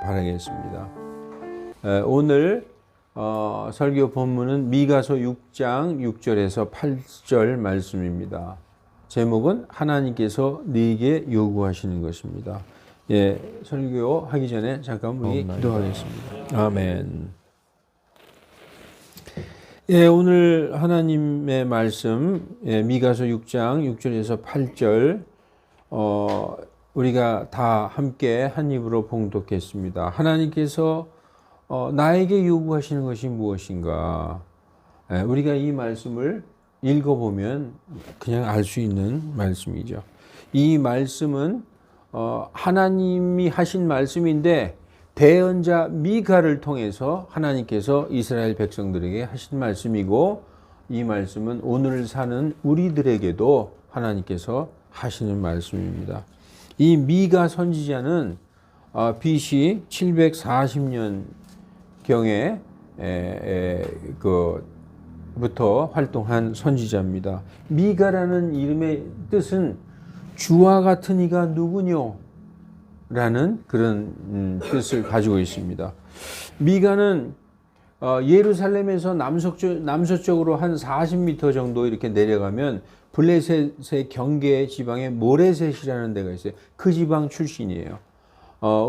바라겠습니다. 오늘 설교 본문은 미가서 6장 6절에서 8절 말씀입니다. 제목은 하나님께서 네게 요구하시는 것입니다. 예, 설교하기 전에 잠깐 우리 기도하겠습니다. 아멘. 예, 오늘 하나님의 말씀 미가서 6장 6절에서 8절 우리가 다 함께 한 입으로 봉독했습니다. 하나님께서 나에게 요구하시는 것이 무엇인가? 우리가 이 말씀을 읽어보면 그냥 알 수 있는 말씀이죠. 이 말씀은 하나님이 하신 말씀인데 대언자 미가를 통해서 하나님께서 이스라엘 백성들에게 하신 말씀이고, 이 말씀은 오늘 사는 우리들에게도 하나님께서 하시는 말씀입니다. 이 미가 선지자는 BC 740년경에 부터 활동한 선지자입니다. 미가라는 이름의 뜻은 주와 같은 이가 누구뇨? 라는 그런 뜻을 가지고 있습니다. 미가는 예루살렘에서 남서쪽으로 한 40m 정도 이렇게 내려가면 블레셋의 경계 지방에 모레셋이라는 데가 있어요. 그 지방 출신이에요.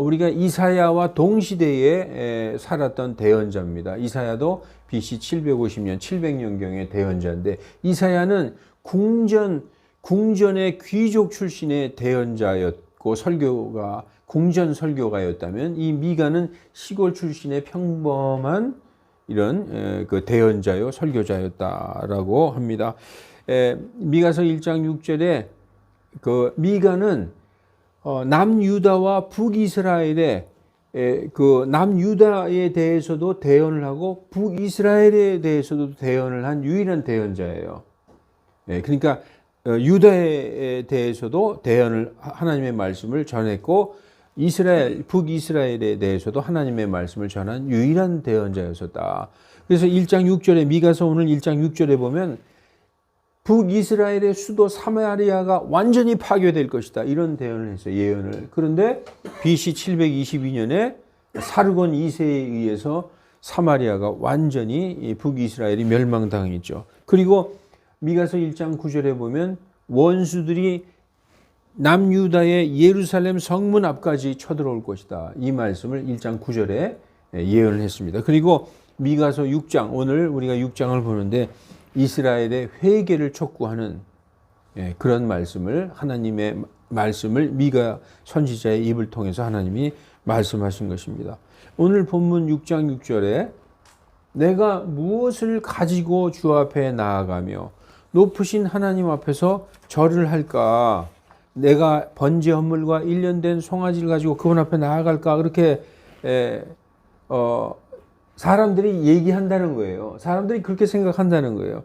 우리가 이사야와 동시대에 살았던 대언자입니다. 이사야도 BC 750년, 700년경의 대언자인데, 이사야는 궁전의 귀족 출신의 대언자였고 궁전 설교가였다면, 이 미가는 시골 출신의 평범한 이런 그 대언자요 설교자였다라고 합니다. 미가서 1장 6절에 그 미가는 남유다와 북이스라엘의 그 남유다에 대해서도 대언을 하고 북이스라엘에 대해서도 대언을 한 유일한 대언자예요. 그러니까 유다에 대해서도 대언을, 하나님의 말씀을 전했고, 북이스라엘에 대해서도 하나님의 말씀을 전한 유일한 대언자였었다. 그래서 1장 6절에 미가서 오늘 1장 6절에 보면 북이스라엘의 수도 사마리아가 완전히 파괴될 것이다, 이런 대언을 했어요. 예언을. 그런데 BC 722년에 사르곤 2세에 의해서 사마리아가 완전히 북이스라엘이 멸망당했죠. 그리고 미가서 1장 9절에 보면 원수들이 남유다의 예루살렘 성문 앞까지 쳐들어올 것이다, 이 말씀을 1장 9절에 예언을 했습니다. 그리고 미가서 6장, 오늘 우리가 6장을 보는데 이스라엘의 회개를 촉구하는 그런 말씀을, 하나님의 말씀을 미가 선지자의 입을 통해서 하나님이 말씀하신 것입니다. 오늘 본문 6장 6절에 내가 무엇을 가지고 주 앞에 나아가며 높으신 하나님 앞에서 절을 할까? 내가 번제 헌물과 일련된 송아지를 가지고 그분 앞에 나아갈까? 그렇게 사람들이 얘기한다는 거예요. 사람들이 그렇게 생각한다는 거예요.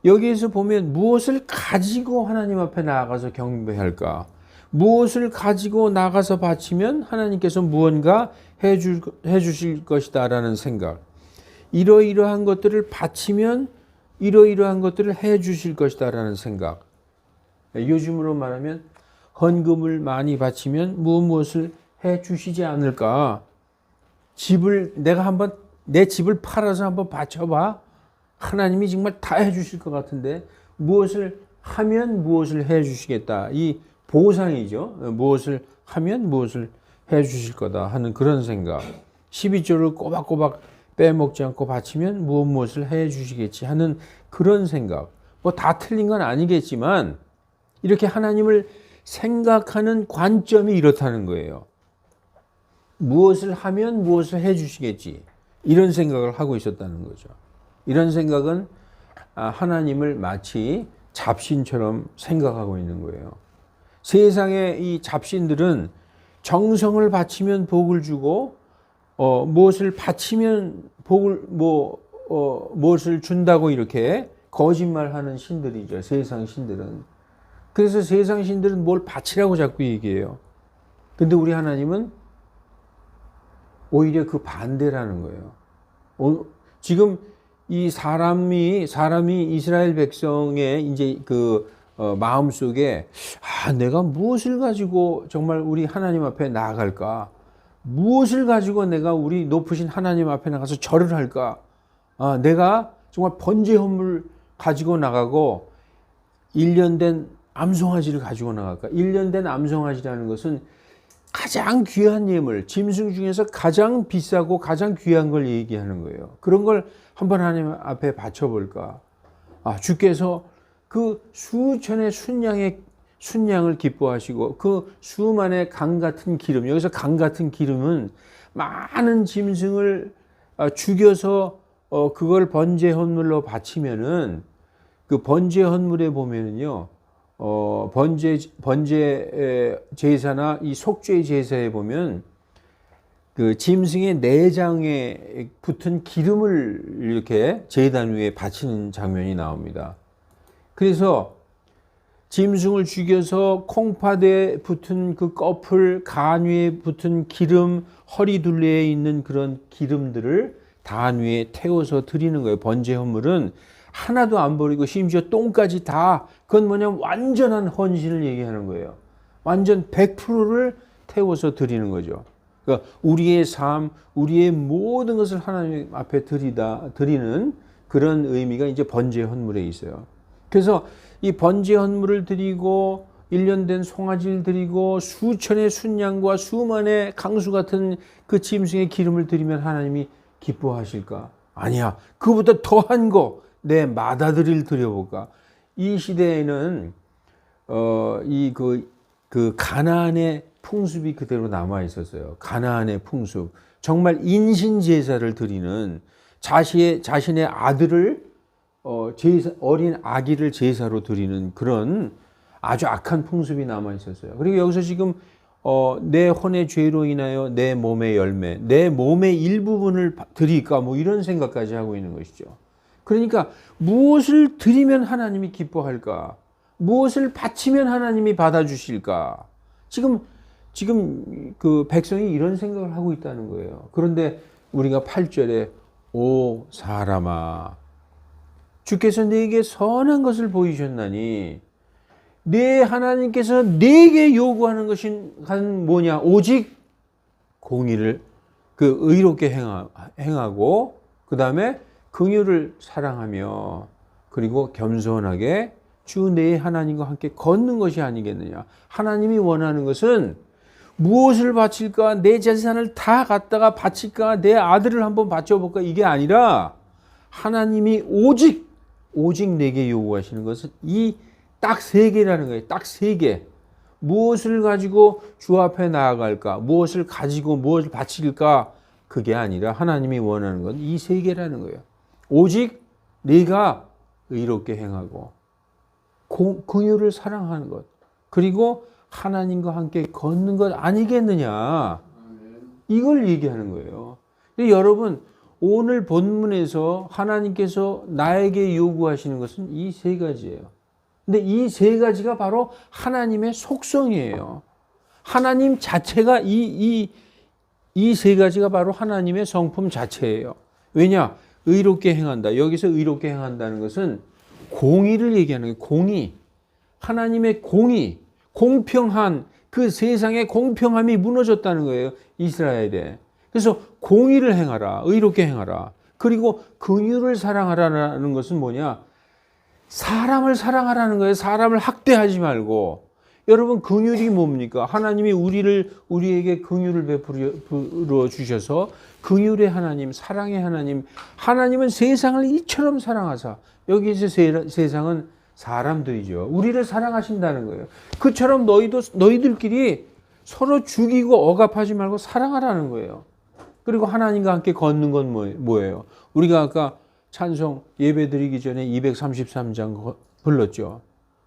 여기에서 보면 무엇을 가지고 하나님 앞에 나아가서 경배할까? 무엇을 가지고 나가서 바치면 하나님께서 무언가 해주실 것이다 라는 생각. 이러이러한 것들을 바치면 이러이러한 것들을 해주실 것이다 라는 생각. 요즘으로 말하면 헌금을 많이 바치면 무엇을 해주시지 않을까? 내가 한번 내 집을 팔아서 한번 바쳐봐. 하나님이 정말 다 해주실 것 같은데, 무엇을 하면 무엇을 해주시겠다. 이 보상이죠. 무엇을 하면 무엇을 해주실 거다 하는 그런 생각. 12조를 꼬박꼬박 빼먹지 않고 바치면 무엇을 해주시겠지 하는 그런 생각. 뭐 다 틀린 건 아니겠지만 이렇게 하나님을 생각하는 관점이 이렇다는 거예요. 무엇을 하면 무엇을 해주시겠지, 이런 생각을 하고 있었다는 거죠. 이런 생각은 하나님을 마치 잡신처럼 생각하고 있는 거예요. 세상의 이 잡신들은 정성을 바치면 복을 주고 무엇을 바치면 무엇을 준다고 이렇게 거짓말하는 신들이죠. 세상 신들은. 그래서 세상 신들은 뭘 바치라고 자꾸 얘기해요. 근데 우리 하나님은 오히려 그 반대라는 거예요. 지금 이 사람이 이스라엘 백성의 이제 그 마음속에 내가 무엇을 가지고 정말 우리 하나님 앞에 나아갈까? 무엇을 가지고 내가 우리 높으신 하나님 앞에 나가서 절을 할까? 내가 정말 번제 헌물 가지고 나가고 1년 된 암송아지를 가지고 나갈까? 1년 된 암송아지라는 것은 가장 귀한 예물, 짐승 중에서 가장 비싸고 가장 귀한 걸 얘기하는 거예요. 그런 걸 한번 하나님 앞에 바쳐볼까? 주께서 그 수천의 순양을 기뻐하시고 그 수만의 강 같은 기름, 여기서 강 같은 기름은 많은 짐승을 죽여서 그걸 번제 헌물로 바치면은 그 번제 헌물에 보면은요, 번제 제사나 이 속죄 제사에 보면 그 짐승의 내장에 붙은 기름을 이렇게 제단 위에 바치는 장면이 나옵니다. 그래서 짐승을 죽여서 콩팥에 붙은 그 꺼풀, 간 위에 붙은 기름, 허리 둘레에 있는 그런 기름들을 단 위에 태워서 드리는 거예요. 번제 헌물은 하나도 안 버리고 심지어 똥까지 다, 그건 뭐냐면 완전한 헌신을 얘기하는 거예요. 완전 100%를 태워서 드리는 거죠. 그러니까 우리의 삶, 우리의 모든 것을 하나님 앞에 드리는 그런 의미가 이제 번제 헌물에 있어요. 그래서 이 번제 헌물을 드리고 1년 된 송아지를 드리고 수천의 순양과 수만의 강수 같은 그 짐승의 기름을 드리면 하나님이 기뻐하실까? 아니야. 그보다 더한 거 내 맏아들을 드려볼까? 이 시대에는 그 가나안의 풍습이 그대로 남아 있었어요. 가나안의 풍습. 정말 인신 제사를 드리는 자신의 아들을 어린 아기를 제사로 드리는 그런 아주 악한 풍습이 남아 있었어요. 그리고 여기서 지금 내 혼의 죄로 인하여 내 몸의 열매, 내 몸의 일부분을 드릴까 뭐 이런 생각까지 하고 있는 것이죠. 그러니까 무엇을 드리면 하나님이 기뻐할까? 무엇을 바치면 하나님이 받아주실까? 지금 그 백성이 이런 생각을 하고 있다는 거예요. 그런데 우리가 8절에 오 사람아, 주께서 네게 선한 것을 보이셨나니 네 하나님께서 네게 요구하는 것이 뭐냐? 오직 공의를 의롭게 행하고 그 다음에 긍휼을 사랑하며 그리고 겸손하게 주 내 하나님과 함께 걷는 것이 아니겠느냐. 하나님이 원하는 것은 무엇을 바칠까? 내 재산을 다 갖다가 바칠까? 내 아들을 한번 바쳐볼까? 이게 아니라 하나님이 오직 내게 요구하시는 것은 이 딱 세 개라는 거예요. 딱 세 개. 무엇을 가지고 주 앞에 나아갈까? 무엇을 가지고 무엇을 바칠까? 그게 아니라 하나님이 원하는 건 이 세 개라는 거예요. 오직 네가 의롭게 행하고 긍휼을 사랑하는 것, 그리고 하나님과 함께 걷는 것 아니겠느냐. 이걸 얘기하는 거예요. 여러분, 오늘 본문에서 하나님께서 나에게 요구하시는 것은 이 세 가지예요. 근데 이 세 가지가 바로 하나님의 속성이에요. 하나님 자체가 이 세 가지가 바로 하나님의 성품 자체예요. 왜냐? 의롭게 행한다. 여기서 의롭게 행한다는 것은 공의를 얘기하는 거예요. 공의. 하나님의 공의. 공평한 그 세상의 공평함이 무너졌다는 거예요. 이스라엘에. 그래서 공의를 행하라. 의롭게 행하라. 그리고 긍휼을 사랑하라는 것은 뭐냐? 사람을 사랑하라는 거예요. 사람을 학대하지 말고. 여러분, 긍휼이 뭡니까? 하나님이 우리에게 긍휼을 베풀어 주셔서 긍휼의 하나님, 사랑의 하나님, 하나님은 세상을 이처럼 사랑하사, 여기서 세상은 사람들이죠. 우리를 사랑하신다는 거예요. 그처럼 너희들끼리 서로 죽이고 억압하지 말고 사랑하라는 거예요. 그리고 하나님과 함께 걷는 건 뭐예요? 우리가 아까 찬송 예배 드리기 전에 233장 불렀죠.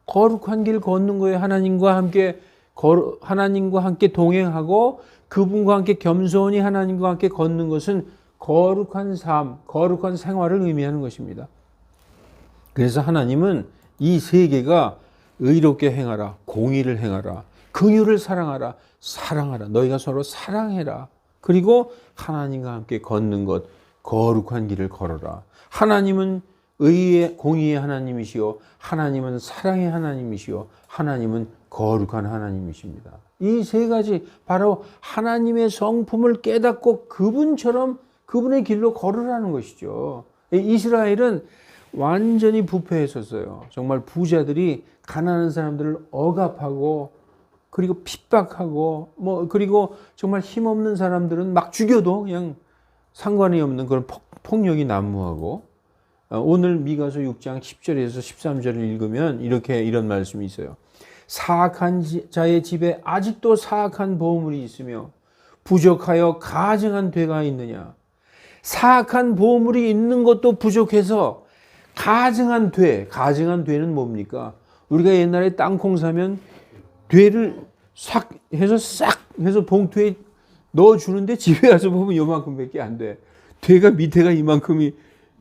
거룩한 길 걷는 거예요. 하나님과 함께 동행하고 그분과 함께 겸손히 하나님과 함께 걷는 것은 거룩한 삶, 거룩한 생활을 의미하는 것입니다. 그래서 하나님은 이 세 개가 의롭게 행하라, 공의를 행하라, 긍휼을 사랑하라, 사랑하라. 너희가 서로 사랑해라. 그리고 하나님과 함께 걷는 것, 거룩한 길을 걸어라. 하나님은 의의 공의의 하나님이시요 하나님은 사랑의 하나님이시요 하나님은 거룩한 하나님이십니다. 이 세 가지 바로 하나님의 성품을 깨닫고 그분처럼 그분의 길로 걸으라는 것이죠. 이스라엘은 완전히 부패했었어요. 정말 부자들이 가난한 사람들을 억압하고 그리고 핍박하고 그리고 정말 힘없는 사람들은 막 죽여도 그냥 상관이 없는 그런 폭력이 난무하고 오늘 미가서 6장 10절에서 13절을 읽으면 이런 말씀이 있어요. 사악한 자의 집에 아직도 사악한 보물이 있으며 부족하여 가증한 되가 있느냐. 사악한 보물이 있는 것도 부족해서 가증한 되는 뭡니까? 우리가 옛날에 땅콩 사면 되를 싹 해서 봉투에 넣어주는데 집에 와서 보면 요만큼밖에 안 돼. 되가 밑에가 이만큼이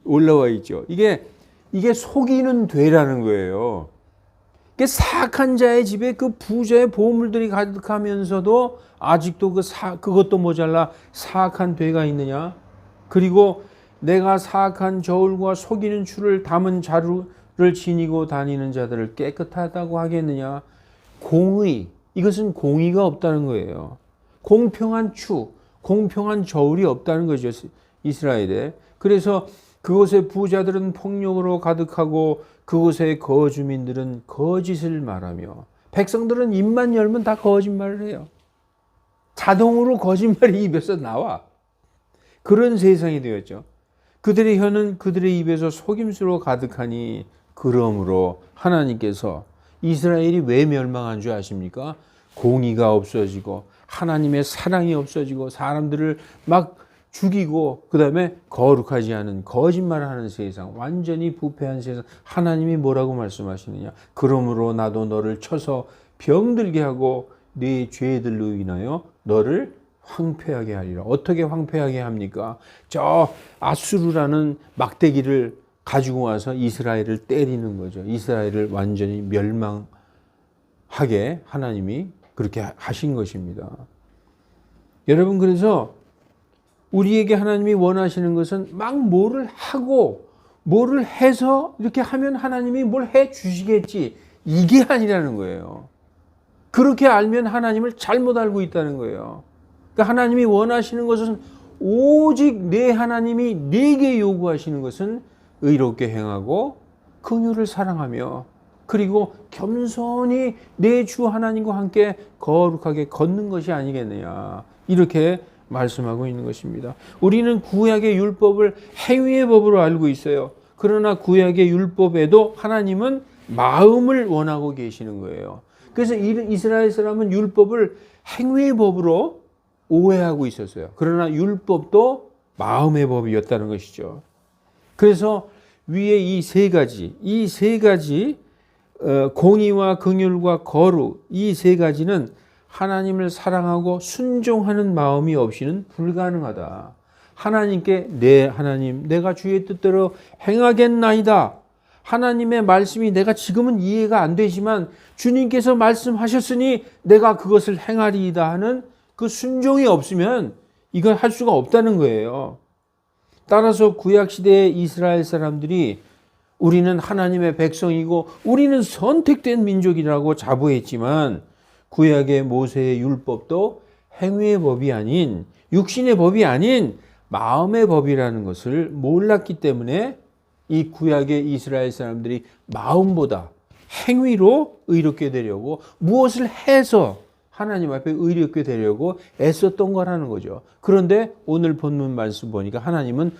올라와 있죠. 이게 속이는 되라는 거예요. 사악한 자의 집에 그 부자의 보물들이 가득하면서도 아직도 그것도 모자라 사악한 되가 있느냐? 그리고 내가 사악한 저울과 속이는 추를 담은 자루를 지니고 다니는 자들을 깨끗하다고 하겠느냐? 이것은 공의가 없다는 거예요. 공평한 공평한 저울이 없다는 거죠. 이스라엘에. 그래서 그곳의 부자들은 폭력으로 가득하고 그곳의 거주민들은 거짓을 말하며 백성들은 입만 열면 다 거짓말을 해요. 자동으로 거짓말이 입에서 나와. 그런 세상이 되었죠. 그들의 혀는 그들의 입에서 속임수로 가득하니 그러므로 하나님께서 이스라엘이 왜 멸망한 줄 아십니까? 공의가 없어지고 하나님의 사랑이 없어지고 사람들을 막 죽이고 그다음에 거룩하지 않은 거짓말하는 세상, 완전히 부패한 세상. 하나님이 뭐라고 말씀하시느냐? 그러므로 나도 너를 쳐서 병들게 하고 네 죄들로 인하여 너를 황폐하게 하리라. 어떻게 황폐하게 합니까? 저 아수르라는 막대기를 가지고 와서 이스라엘을 때리는 거죠. 이스라엘을 완전히 멸망하게 하나님이 그렇게 하신 것입니다. 여러분, 그래서 우리에게 하나님이 원하시는 것은 막 뭐를 하고 뭐를 해서 이렇게 하면 하나님이 뭘 해 주시겠지, 이게 아니라는 거예요. 그렇게 알면 하나님을 잘못 알고 있다는 거예요. 그러니까 하나님이 원하시는 것은 오직 내 하나님이 내게 요구하시는 것은 의롭게 행하고 긍휼을 사랑하며 그리고 겸손히 내 주 하나님과 함께 거룩하게 걷는 것이 아니겠느냐, 이렇게 말씀하고 있는 것입니다. 우리는 구약의 율법을 행위의 법으로 알고 있어요. 그러나 구약의 율법에도 하나님은 마음을 원하고 계시는 거예요. 그래서 이스라엘 사람은 율법을 행위의 법으로 오해하고 있었어요. 그러나 율법도 마음의 법이었다는 것이죠. 그래서 위에 이 세 가지 공의와 긍휼과 거룩, 이 세 가지는 하나님을 사랑하고 순종하는 마음이 없이는 불가능하다. 하나님께 하나님, 내가 주의 뜻대로 행하겠나이다. 하나님의 말씀이 내가 지금은 이해가 안 되지만 주님께서 말씀하셨으니 내가 그것을 행하리이다 하는 그 순종이 없으면 이걸 할 수가 없다는 거예요. 따라서 구약시대의 이스라엘 사람들이 우리는 하나님의 백성이고 우리는 선택된 민족이라고 자부했지만 구약의 모세의 율법도 행위의 법이 아닌, 육신의 법이 아닌 마음의 법이라는 것을 몰랐기 때문에 이 구약의 이스라엘 사람들이 마음보다 행위로 의롭게 되려고 무엇을 해서 하나님 앞에 의롭게 되려고 애썼던 거라는 거죠. 그런데 오늘 본문 말씀 보니까 하나님은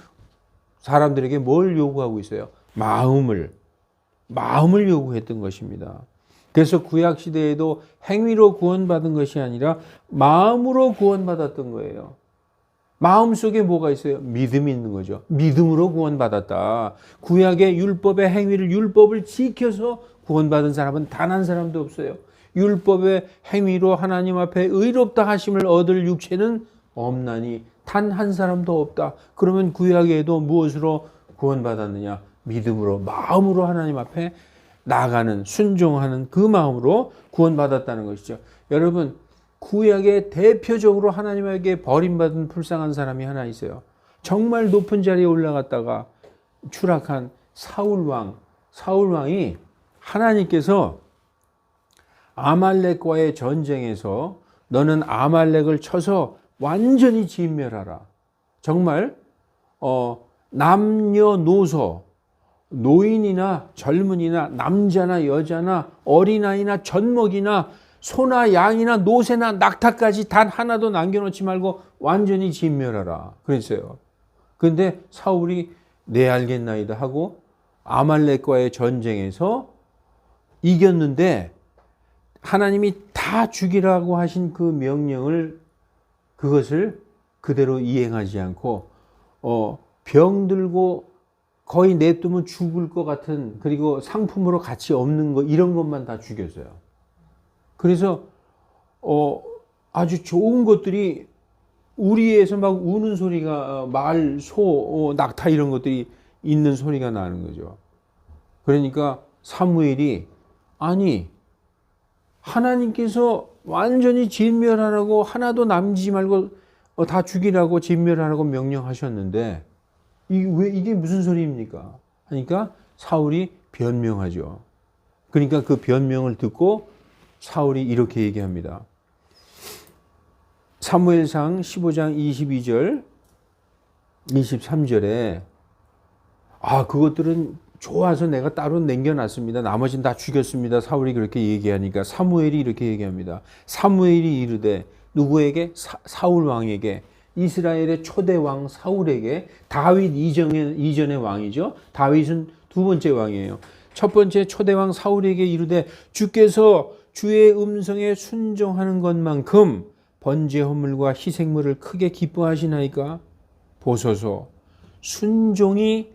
사람들에게 뭘 요구하고 있어요? 마음을 요구했던 것입니다. 그래서 구약 시대에도 행위로 구원받은 것이 아니라 마음으로 구원받았던 거예요. 마음 속에 뭐가 있어요? 믿음이 있는 거죠. 믿음으로 구원받았다. 구약의 율법을 지켜서 구원받은 사람은 단 한 사람도 없어요. 율법의 행위로 하나님 앞에 의롭다 하심을 얻을 육체는 없나니 단 한 사람도 없다. 그러면 구약에도 무엇으로 구원받았느냐? 믿음으로, 마음으로 하나님 앞에 나아가는, 순종하는 그 마음으로 구원받았다는 것이죠. 여러분, 구약에 대표적으로 하나님에게 버림받은 불쌍한 사람이 하나 있어요. 정말 높은 자리에 올라갔다가 추락한 사울왕이 하나님께서 아말렉과의 전쟁에서 너는 아말렉을 쳐서 완전히 진멸하라. 정말 남녀노소, 노인이나 젊은이나 남자나 여자나 어린아이나 젖먹이나 소나 양이나 노새나 낙타까지 단 하나도 남겨놓지 말고 완전히 진멸하라. 그랬어요. 그런데 사울이 네 알겠나이다 하고 아말렉과의 전쟁에서 이겼는데 하나님이 다 죽이라고 하신 그 명령을 그것을 그대로 이행하지 않고 병들고 거의 냅두면 죽을 것 같은 그리고 상품으로 가치 없는 거 이런 것만 다 죽였어요. 그래서 아주 좋은 것들이 우리에서 막 우는 소리가 말, 소, 낙타 이런 것들이 있는 소리가 나는 거죠. 그러니까 사무엘이 아니 하나님께서 완전히 진멸하라고 하나도 남기지 말고 다 죽이라고 진멸하라고 명령하셨는데 이게 무슨 소리입니까? 하니까 사울이 변명하죠. 그러니까 그 변명을 듣고 사울이 이렇게 얘기합니다. 사무엘상 15장 22절 23절에 그것들은 좋아서 내가 따로 남겨놨습니다. 나머지는 다 죽였습니다. 사울이 그렇게 얘기하니까 사무엘이 이렇게 얘기합니다. 사무엘이 이르되 누구에게? 사울 왕에게, 이스라엘의 초대 왕 사울에게, 다윗 이전의 왕이죠. 다윗은 두 번째 왕이에요. 첫 번째 초대 왕 사울에게 이르되 주께서 주의 음성에 순종하는 것만큼 번제 헌물과 희생물을 크게 기뻐하시나이까? 보소서 순종이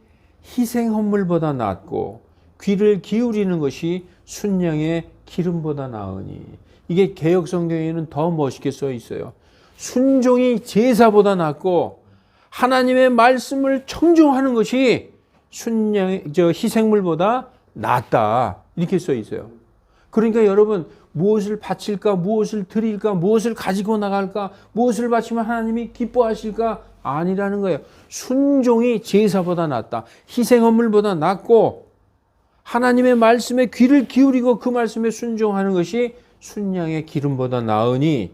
희생 헌물보다 낫고 귀를 기울이는 것이 순양의 기름보다 나으니. 이게 개역 성경에는 더 멋있게 써 있어요. 순종이 제사보다 낫고 하나님의 말씀을 청종하는 것이 희생물보다 낫다. 이렇게 써 있어요. 그러니까 여러분 무엇을 바칠까, 무엇을 드릴까, 무엇을 가지고 나갈까, 무엇을 바치면 하나님이 기뻐하실까? 아니라는 거예요. 순종이 제사보다 낫다. 희생헌물보다 낫고 하나님의 말씀에 귀를 기울이고 그 말씀에 순종하는 것이 순양의 기름보다 나으니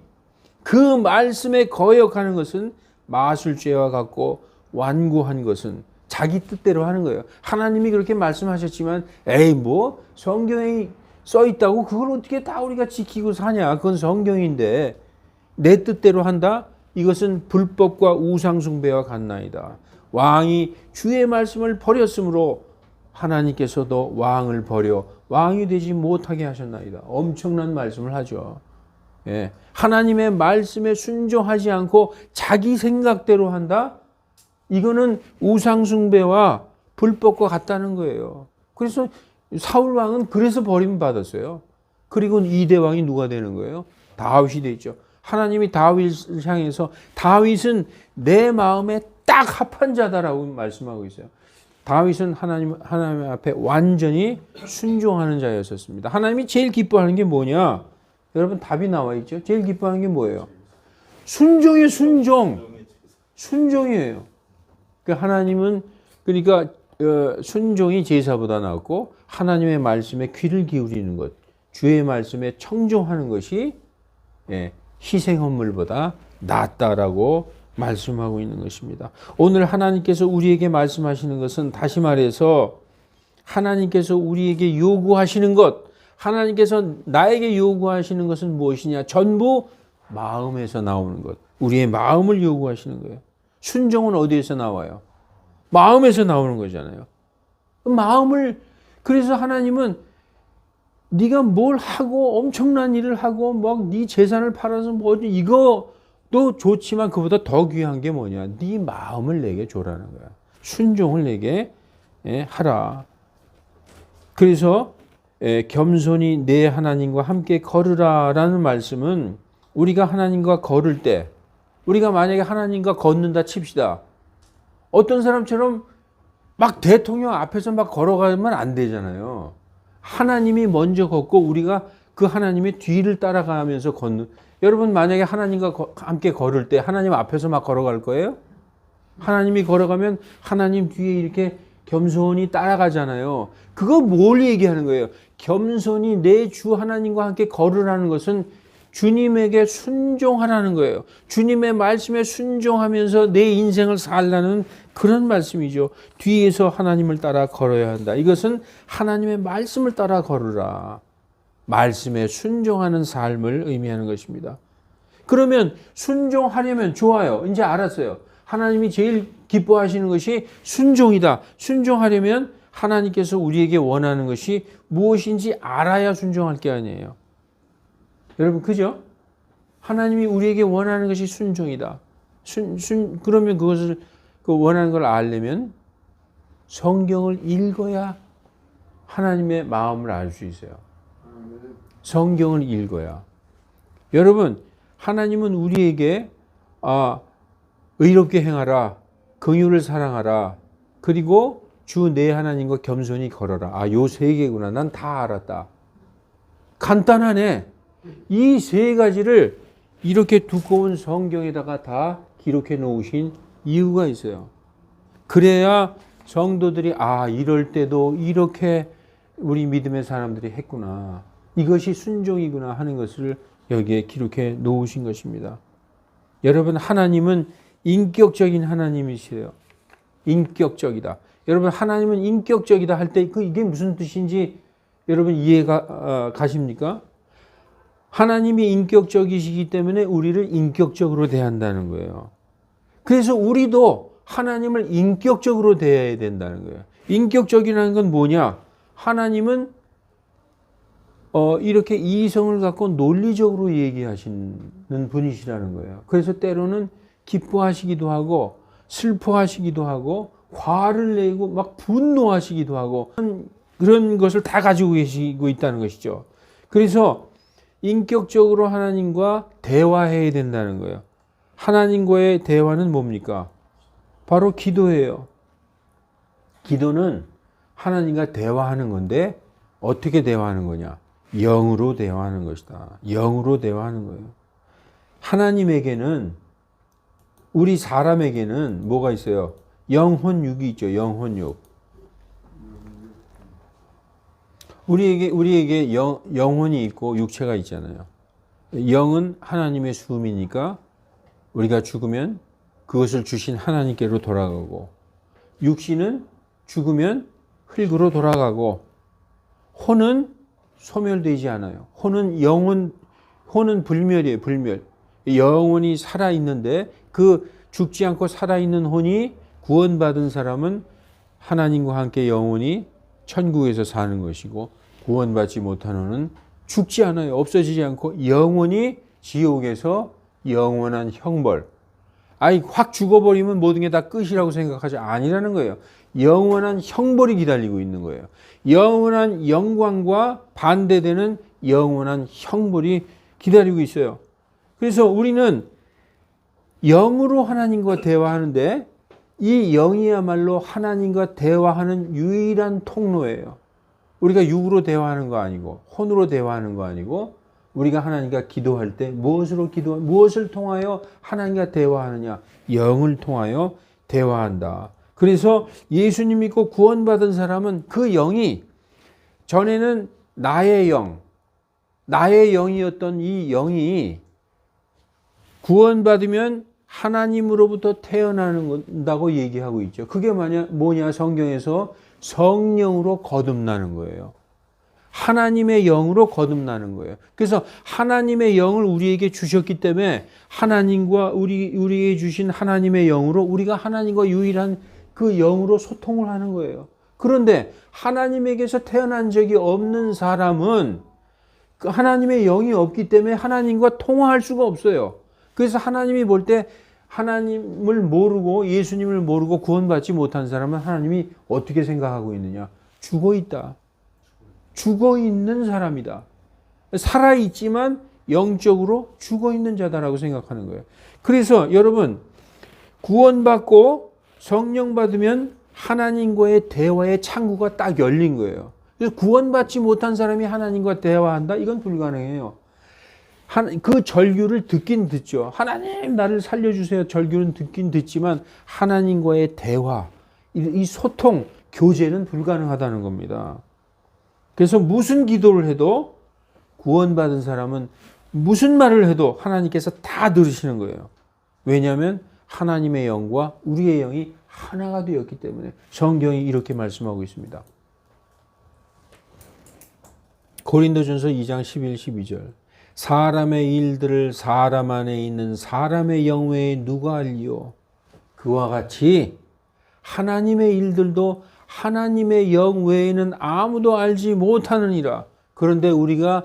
그 말씀에 거역하는 것은 마술죄와 같고 완고한 것은 자기 뜻대로 하는 거예요. 하나님이 그렇게 말씀하셨지만 성경에 써 있다고 그걸 어떻게 다 우리가 지키고 사냐. 그건 성경인데 내 뜻대로 한다? 이것은 불법과 우상숭배와 같나이다. 왕이 주의 말씀을 버렸으므로 하나님께서도 왕을 버려 왕이 되지 못하게 하셨나이다. 엄청난 말씀을 하죠. 예. 하나님의 말씀에 순종하지 않고 자기 생각대로 한다? 이거는 우상숭배와 불법과 같다는 거예요. 그래서 사울 왕은 그래서 버림받았어요. 그리고 2대 왕이 누가 되는 거예요? 다윗이 되죠. 하나님이 다윗을 향해서 다윗은 내 마음에 딱 합한 자다라고 말씀하고 있어요. 다윗은 하나님 앞에 완전히 순종하는 자였었습니다. 하나님이 제일 기뻐하는 게 뭐냐? 여러분 답이 나와 있죠. 제일 기뻐하는 게 뭐예요? 순종이에요. 순종이에요. 그러니까 하나님은 순종이 제사보다 낫고 하나님의 말씀에 귀를 기울이는 것, 주의 말씀에 청종하는 것이 희생헌물보다 낫다라고 말씀하고 있는 것입니다. 오늘 하나님께서 우리에게 말씀하시는 것은 다시 말해서 하나님께서 우리에게 요구하시는 것, 하나님께서 나에게 요구하시는 것은 무엇이냐? 전부 마음에서 나오는 것. 우리의 마음을 요구하시는 거예요. 순종은 어디에서 나와요? 마음에서 나오는 거잖아요. 그래서 하나님은 네가 뭘 하고 엄청난 일을 하고 막 네 재산을 팔아서 이거도 좋지만 그보다 더 귀한 게 뭐냐? 네 마음을 내게 줘라는 거야. 순종을 내게 하라. 그래서 겸손히 내 하나님과 함께 걸으라라는 말씀은 우리가 하나님과 걸을 때 우리가 만약에 하나님과 걷는다 칩시다. 어떤 사람처럼 막 대통령 앞에서 막 걸어가면 안 되잖아요. 하나님이 먼저 걷고 우리가 그 하나님의 뒤를 따라가면서 걷는. 여러분 만약에 하나님과 함께 걸을 때 하나님 앞에서 막 걸어갈 거예요? 하나님이 걸어가면 하나님 뒤에 이렇게 겸손히 따라가잖아요. 그거 뭘 얘기하는 거예요? 겸손히 내 주 하나님과 함께 걸으라는 것은 주님에게 순종하라는 거예요. 주님의 말씀에 순종하면서 내 인생을 살라는 그런 말씀이죠. 뒤에서 하나님을 따라 걸어야 한다. 이것은 하나님의 말씀을 따라 걸으라. 말씀에 순종하는 삶을 의미하는 것입니다. 그러면 순종하려면 좋아요. 이제 알았어요. 하나님이 제일 기뻐하시는 것이 순종이다. 순종하려면 하나님께서 우리에게 원하는 것이 무엇인지 알아야 순종할 게 아니에요. 여러분, 그죠? 하나님이 우리에게 원하는 것이 순종이다. 그러면 그것을 원하는 걸 알려면 성경을 읽어야 하나님의 마음을 알 수 있어요. 성경을 읽어야. 여러분, 하나님은 우리에게 의롭게 행하라, 긍휼을 사랑하라, 그리고 주 내 하나님과 겸손히 걸어라. 요 세 개구나. 난 다 알았다. 간단하네. 이 세 가지를 이렇게 두꺼운 성경에다가 다 기록해 놓으신 이유가 있어요. 그래야 성도들이 이럴 때도 이렇게 우리 믿음의 사람들이 했구나. 이것이 순종이구나 하는 것을 여기에 기록해 놓으신 것입니다. 여러분, 하나님은 인격적인 하나님이세요. 인격적이다. 여러분, 하나님은 인격적이다 할 때 이게 무슨 뜻인지 여러분 이해가 가십니까? 하나님이 인격적이시기 때문에 우리를 인격적으로 대한다는 거예요. 그래서 우리도 하나님을 인격적으로 대해야 된다는 거예요. 인격적이라는 건 뭐냐? 하나님은 이렇게 이성을 갖고 논리적으로 얘기하시는 분이시라는 거예요. 그래서 때로는 기뻐하시기도 하고 슬퍼하시기도 하고 화를 내고 막 분노하시기도 하고 그런 것을 다 가지고 계시고 있다는 것이죠. 그래서 인격적으로 하나님과 대화해야 된다는 거예요. 하나님과의 대화는 뭡니까? 바로 기도예요. 기도는 하나님과 대화하는 건데 어떻게 대화하는 거냐? 영으로 대화하는 것이다. 영으로 대화하는 거예요. 하나님에게는, 우리 사람에게는 뭐가 있어요? 영혼육이 있죠. 영혼육. 우리에게 영혼이 있고 육체가 있잖아요. 영은 하나님의 수음이니까 우리가 죽으면 그것을 주신 하나님께로 돌아가고, 육신은 죽으면 흙으로 돌아가고, 혼은 소멸되지 않아요. 혼은 불멸이에요. 불멸. 영혼이 살아있는데 그 죽지 않고 살아있는 혼이 구원받은 사람은 하나님과 함께 영혼이 천국에서 사는 것이고, 구원받지 못한 혼은 죽지 않아요. 없어지지 않고 영원히 지옥에서 영원한 형벌. 확 죽어버리면 모든 게 다 끝이라고 생각하지 아니라는 거예요. 영원한 형벌이 기다리고 있는 거예요. 영원한 영광과 반대되는 영원한 형벌이 기다리고 있어요. 그래서 우리는 영으로 하나님과 대화하는데 이 영이야말로 하나님과 대화하는 유일한 통로예요. 우리가 육으로 대화하는 거 아니고 혼으로 대화하는 거 아니고, 우리가 하나님과 기도할 때 무엇을 통하여 하나님과 대화하느냐? 영을 통하여 대화한다. 그래서 예수님 믿고 구원받은 사람은 그 영이, 전에는 나의 영이었던 이 영이 구원받으면 하나님으로부터 태어난다고 얘기하고 있죠. 그게 뭐냐? 성경에서 성령으로 거듭나는 거예요. 하나님의 영으로 거듭나는 거예요. 그래서 하나님의 영을 우리에게 주셨기 때문에 하나님과 우리에게 주신 하나님의 영으로 우리가 하나님과 유일한 그 영으로 소통을 하는 거예요. 그런데 하나님에게서 태어난 적이 없는 사람은 그 하나님의 영이 없기 때문에 하나님과 통화할 수가 없어요. 그래서 하나님이 볼 때 하나님을 모르고 예수님을 모르고 구원받지 못한 사람은 하나님이 어떻게 생각하고 있느냐? 죽어 있다. 죽어 있는 사람이다. 살아있지만 영적으로 죽어 있는 자다라고 생각하는 거예요. 그래서 여러분, 구원받고 성령 받으면 하나님과의 대화의 창구가 딱 열린 거예요. 그래서 구원받지 못한 사람이 하나님과 대화한다? 이건 불가능해요. 그 절규를 듣긴 듣죠. 하나님 나를 살려주세요. 절규는 듣긴 듣지만 하나님과의 대화, 이 소통, 교제는 불가능하다는 겁니다. 그래서 무슨 기도를 해도 구원받은 사람은 무슨 말을 해도 하나님께서 다 들으시는 거예요. 왜냐하면 하나님의 영과 우리의 영이 하나가 되었기 때문에 성경이 이렇게 말씀하고 있습니다. 고린도전서 2장 11, 12절 사람의 일들을 사람 안에 있는 사람의 영 외에 누가 알리요? 그와 같이 하나님의 일들도 하나님의 영 외에는 아무도 알지 못하느니라. 그런데 우리가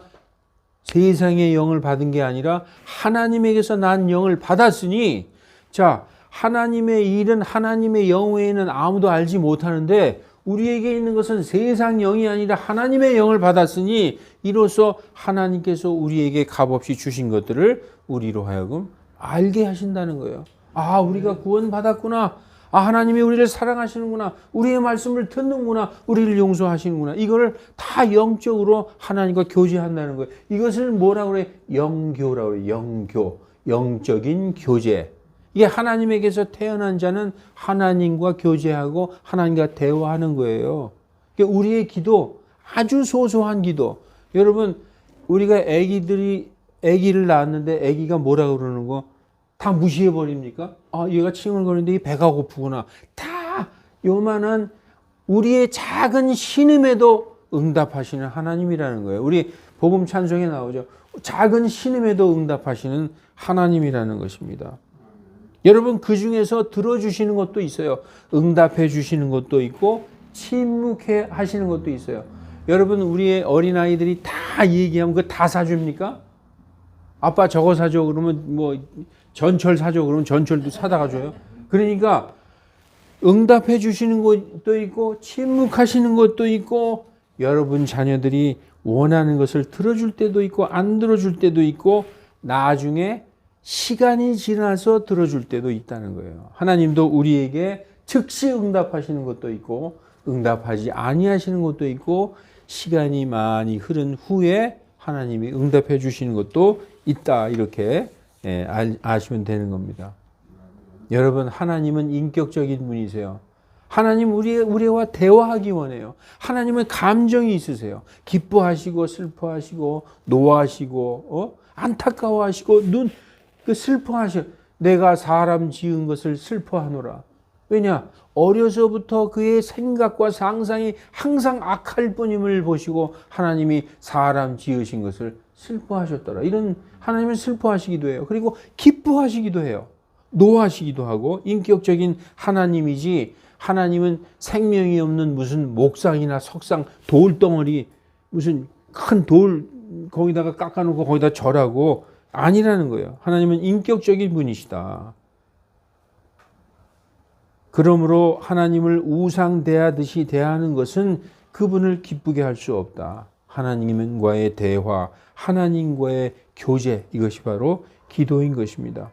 세상의 영을 받은 게 아니라 하나님에게서 난 영을 받았으니, 자, 하나님의 일은 하나님의 영 외에는 아무도 알지 못하는데 우리에게 있는 것은 세상 영이 아니라 하나님의 영을 받았으니 이로써 하나님께서 우리에게 값없이 주신 것들을 우리로 하여금 알게 하신다는 거예요. 아, 우리가 구원받았구나. 아, 하나님이 우리를 사랑하시는구나. 우리의 말씀을 듣는구나. 우리를 용서하시는구나. 이거를 다 영적으로 하나님과 교제한다는 거예요. 이것을 뭐라고 그래? 영교라고 그래요. 영교. 영적인 교제. 이게 하나님에게서 태어난 자는 하나님과 교제하고 하나님과 대화하는 거예요. 그러니까 우리의 기도, 아주 소소한 기도. 여러분, 우리가 아기를 낳았는데 아기가 뭐라고 그러는 거? 다 무시해 버립니까? 아, 얘가 칭얼거리는데 배가 고프구나. 다 요만한 우리의 작은 신음에도 응답하시는 하나님이라는 거예요. 우리 복음 찬송에 나오죠. 작은 신음에도 응답하시는 하나님이라는 것입니다. 여러분, 그 중에서 들어주시는 것도 있어요. 응답해 주시는 것도 있고 침묵해 하시는 것도 있어요. 여러분, 우리의 어린아이들이 다 얘기하면 그거 다 사줍니까? 아빠 저거 사줘 그러면 뭐 전철 사줘 그러면 전철도 사다가 줘요. 그러니까 응답해 주시는 것도 있고 침묵하시는 것도 있고 여러분 자녀들이 원하는 것을 들어줄 때도 있고 안 들어줄 때도 있고 나중에 시간이 지나서 들어줄 때도 있다는 거예요. 하나님도 우리에게 즉시 응답하시는 것도 있고 응답하지 아니하시는 것도 있고 시간이 많이 흐른 후에 하나님이 응답해 주시는 것도 있다. 이렇게 아시면 되는 겁니다. 여러분, 하나님은 인격적인 분이세요. 하나님 우리와 대화하기 원해요. 하나님은 감정이 있으세요. 기뻐하시고 슬퍼하시고 노하시고 안타까워하시고 슬퍼하셔. 내가 사람 지은 것을 슬퍼하노라. 왜냐? 어려서부터 그의 생각과 상상이 항상 악할 뿐임을 보시고 하나님이 사람 지으신 것을 슬퍼하셨더라. 이런 하나님은 슬퍼하시기도 해요. 그리고 기뻐하시기도 해요. 노하시기도 하고 인격적인 하나님이지 하나님은 생명이 없는 무슨 목상이나 석상 돌덩어리 무슨 큰 돌 거기다가 깎아놓고 거기다 절하고 아니라는 거예요. 하나님은 인격적인 분이시다. 그러므로 하나님을 우상 대하듯이 대하는 것은 그분을 기쁘게 할 수 없다. 하나님과의 대화, 하나님과의 교제, 이것이 바로 기도인 것입니다.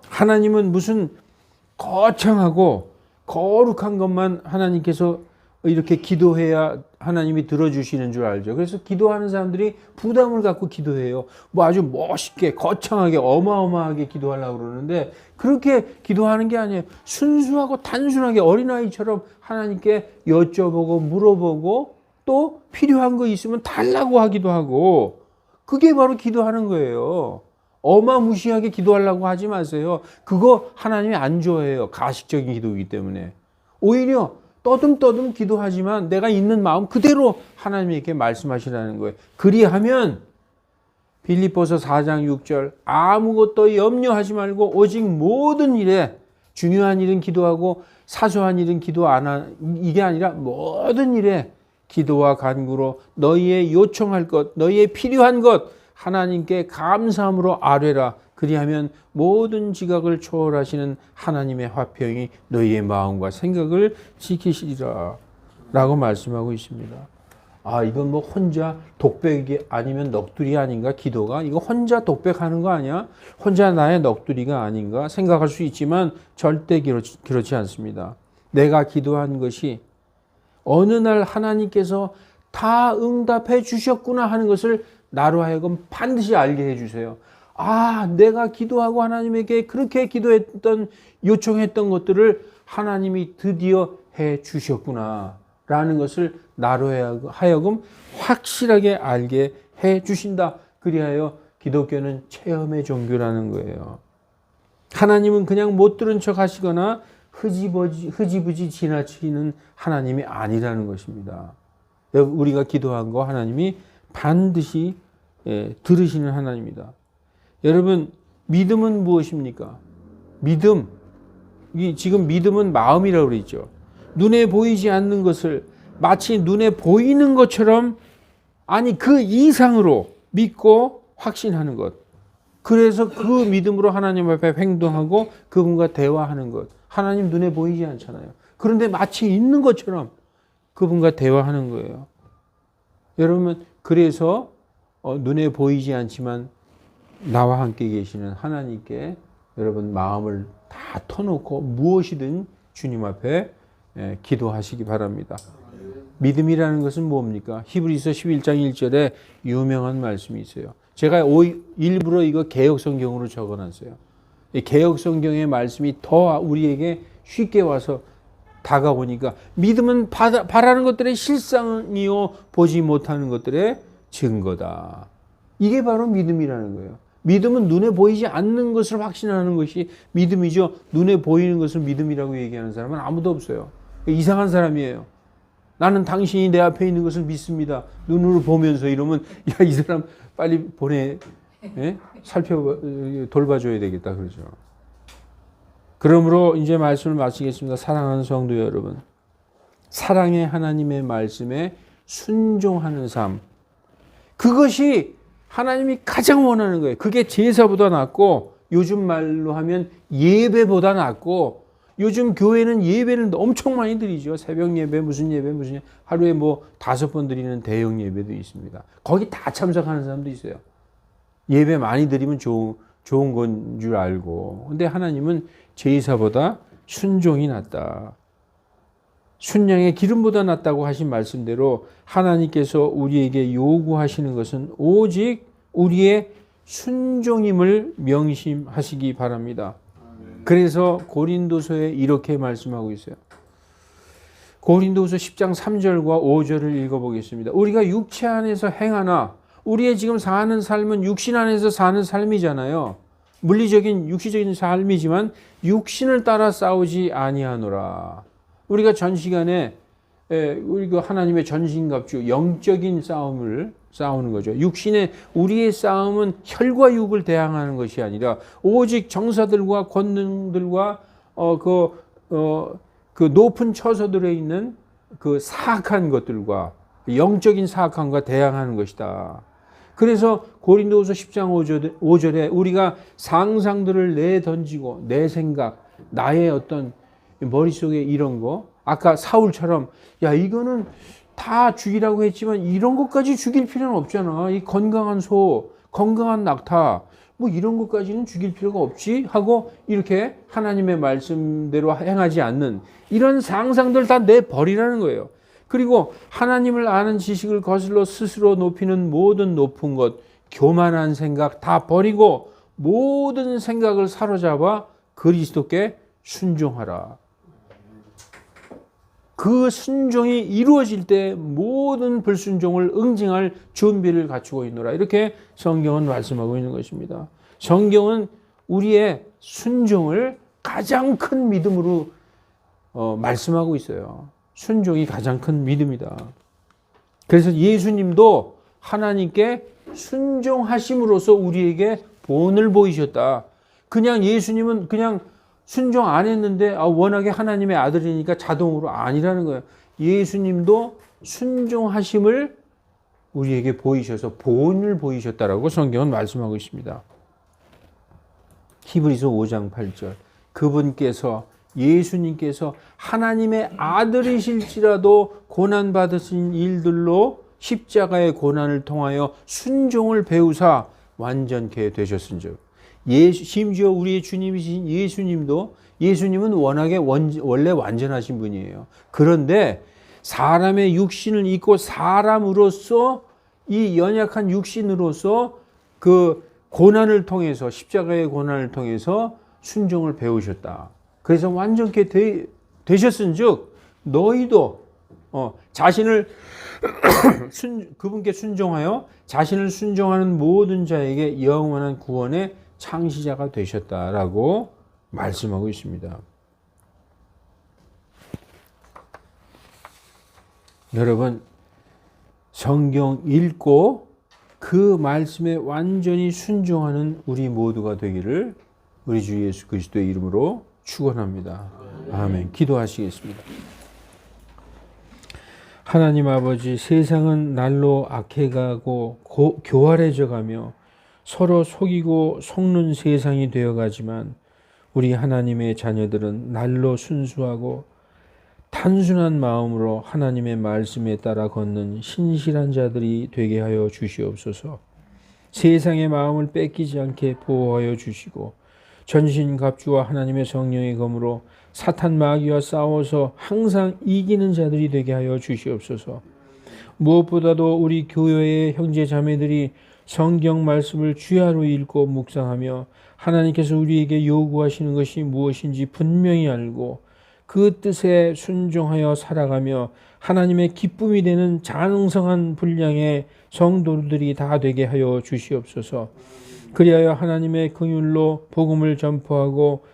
하나님은 무슨 거창하고 거룩한 것만 하나님께서 이렇게 기도해야 하나님이 들어주시는 줄 알죠. 그래서 기도하는 사람들이 부담을 갖고 기도해요. 뭐 아주 멋있게 거창하게 어마어마하게 기도하려고 그러는데 그렇게 기도하는 게 아니에요. 순수하고 단순하게 어린아이처럼 하나님께 여쭤보고 물어보고 또 필요한 거 있으면 달라고 하기도 하고 그게 바로 기도하는 거예요. 어마무시하게 기도하려고 하지 마세요. 그거 하나님이 안 좋아해요. 가식적인 기도이기 때문에. 오히려 떠듬떠듬 기도하지만 내가 있는 마음 그대로 하나님에게 말씀하시라는 거예요. 그리하면 빌립보서 4장 6절 아무것도 염려하지 말고 오직 모든 일에 중요한 일은 기도하고 사소한 일은 기도 안 하 이게 아니라 모든 일에 기도와 간구로 너희의 요청할 것 너희의 필요한 것 하나님께 감사함으로 아뢰라. 그리하면 모든 지각을 초월하시는 하나님의 화평이 너희의 마음과 생각을 지키시리라 라고 말씀하고 있습니다. 아, 이건 뭐 혼자 독백이 아니면 넋두리 아닌가? 기도가 이거 혼자 독백하는 거 아니야? 혼자 나의 넋두리가 아닌가? 생각할 수 있지만 절대 그렇지 않습니다. 내가 기도한 것이 어느 날 하나님께서 다 응답해 주셨구나 하는 것을 나로 하여금 반드시 알게 해주세요. 아, 내가 기도하고 하나님에게 그렇게 기도했던 요청했던 것들을 하나님이 드디어 해 주셨구나라는 것을 나로 하여금 확실하게 알게 해 주신다. 그리하여 기독교는 체험의 종교라는 거예요. 하나님은 그냥 못 들은 척 하시거나 흐지부지 지나치는 하나님이 아니라는 것입니다. 우리가 기도한 거 하나님이 반드시 들으시는 하나님이다. 여러분, 믿음은 무엇입니까? 믿음. 지금 믿음은 마음이라고 그랬죠. 눈에 보이지 않는 것을 마치 눈에 보이는 것처럼, 아니 그 이상으로 믿고 확신하는 것. 그래서 그 믿음으로 하나님 앞에 행동하고 그분과 대화하는 것. 하나님 눈에 보이지 않잖아요. 그런데 마치 있는 것처럼 그분과 대화하는 거예요. 여러분, 그래서 눈에 보이지 않지만 나와 함께 계시는 하나님께 여러분 마음을 다 터놓고 무엇이든 주님 앞에 기도하시기 바랍니다. 믿음이라는 것은 뭡니까? 히브리서 11장 1절에 유명한 말씀이 있어요. 제가 일부러 이거 개역성경으로 적어놨어요. 개역성경의 말씀이 더 우리에게 쉽게 와서 다가오니까, 믿음은 바라는 것들의 실상이요 보지 못하는 것들의 증거다. 이게 바로 믿음이라는 거예요. 믿음은 눈에 보이지 않는 것을 확신하는 것이 믿음이죠. 눈에 보이는 것을 믿음이라고 얘기하는 사람은 아무도 없어요. 이상한 사람이에요. 나는 당신이 내 앞에 있는 것을 믿습니다. 눈으로 보면서 이러면, 야, 이 사람 빨리 돌봐줘야 되겠다. 그러죠. 그러므로 이제 말씀을 마치겠습니다. 사랑하는 성도 여러분, 사랑의 하나님의 말씀에 순종하는 삶, 그것이 하나님이 가장 원하는 거예요. 그게 제사보다 낫고, 요즘 말로 하면 예배보다 낫고, 요즘 교회는 예배를 엄청 많이 드리죠. 새벽 예배, 무슨 예배, 하루에 5번 드리는 대형 예배도 있습니다. 거기 다 참석하는 사람도 있어요. 예배 많이 드리면 좋은 건 줄 알고. 근데 하나님은 제사보다 순종이 낫다. 순양의 기름보다 낫다고 하신 말씀대로 하나님께서 우리에게 요구하시는 것은 오직 우리의 순종임을 명심하시기 바랍니다. 그래서 고린도서에 이렇게 말씀하고 있어요. 고린도서 10장 3절과 5절을 읽어보겠습니다. 우리가 육체 안에서 행하나, 우리의 지금 사는 삶은 육신 안에서 사는 삶이잖아요. 물리적인 육시적인 삶이지만 육신을 따라 싸우지 아니하노라. 우리가 전 시간에 우리가 하나님의 전신갑주 영적인 싸움을 싸우는 거죠. 우리의 싸움은 혈과 육을 대항하는 것이 아니라 오직 정사들과 권능들과 그 높은 처소들에 있는 그 사악한 것들과 영적인 사악함과 대항하는 것이다. 그래서 고린도후서 10장 5절에 우리가 상상들을 내던지고 내 생각, 나의 어떤 머릿속에 이런 거, 아까 사울처럼 야 이거는 다 죽이라고 했지만 이런 것까지 죽일 필요는 없잖아. 이 건강한 소, 건강한 낙타 이런 것까지는 죽일 필요가 없지 하고 이렇게 하나님의 말씀대로 행하지 않는 이런 상상들 다 내버리라는 거예요. 그리고 하나님을 아는 지식을 거슬러 스스로 높이는 모든 높은 것, 교만한 생각 다 버리고 모든 생각을 사로잡아 그리스도께 순종하라. 그 순종이 이루어질 때 모든 불순종을 응징할 준비를 갖추고 있노라. 이렇게 성경은 말씀하고 있는 것입니다. 성경은 우리의 순종을 가장 큰 믿음으로 말씀하고 있어요. 순종이 가장 큰 믿음이다. 그래서 예수님도 하나님께 순종하심으로써 우리에게 본을 보이셨다. 그냥 예수님은 그냥 순종 안 했는데 워낙에 하나님의 아들이니까 자동으로 아니라는 거예요. 예수님도 순종하심을 우리에게 보이셔서 본을 보이셨다라고 성경은 말씀하고 있습니다. 히브리서 5장 8절 그분께서 예수님께서 하나님의 아들이실지라도 고난받으신 일들로 십자가의 고난을 통하여 순종을 배우사 완전케 되셨은즉 심지어 우리의 주님이신 예수님은 워낙에 원래 완전하신 분이에요. 그런데 사람의 육신을 입고 사람으로서 이 연약한 육신으로서 그 고난을 통해서 십자가의 고난을 통해서 순종을 배우셨다. 그래서 완전케 되셨은즉 너희도 자신을 그분께 순종하여 자신을 순종하는 모든 자에게 영원한 구원의 창시자가 되셨다라고 말씀하고 있습니다. 여러분, 성경 읽고 그 말씀에 완전히 순종하는 우리 모두가 되기를 우리 주 예수 그리스도의 이름으로 축원합니다. 아멘. 기도하시겠습니다. 하나님 아버지, 세상은 날로 악해가고 교활해져 가며 서로 속이고 속는 세상이 되어가지만 우리 하나님의 자녀들은 날로 순수하고 단순한 마음으로 하나님의 말씀에 따라 걷는 신실한 자들이 되게 하여 주시옵소서. 세상의 마음을 뺏기지 않게 보호하여 주시고 전신갑주와 하나님의 성령의 검으로 사탄 마귀와 싸워서 항상 이기는 자들이 되게 하여 주시옵소서. 무엇보다도 우리 교회의 형제 자매들이 성경 말씀을 주야로 읽고 묵상하며 하나님께서 우리에게 요구하시는 것이 무엇인지 분명히 알고 그 뜻에 순종하여 살아가며 하나님의 기쁨이 되는 장성한 분량의 성도들이 다 되게 하여 주시옵소서. 그리하여 하나님의 긍휼로 복음을 전포하고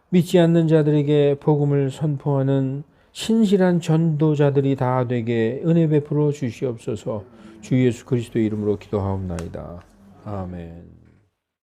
믿지 않는 자들에게 복음을 선포하는 신실한 전도자들이 다 되게 은혜 베풀어 주시옵소서. 주 예수 그리스도의 이름으로 기도하옵나이다. 아멘.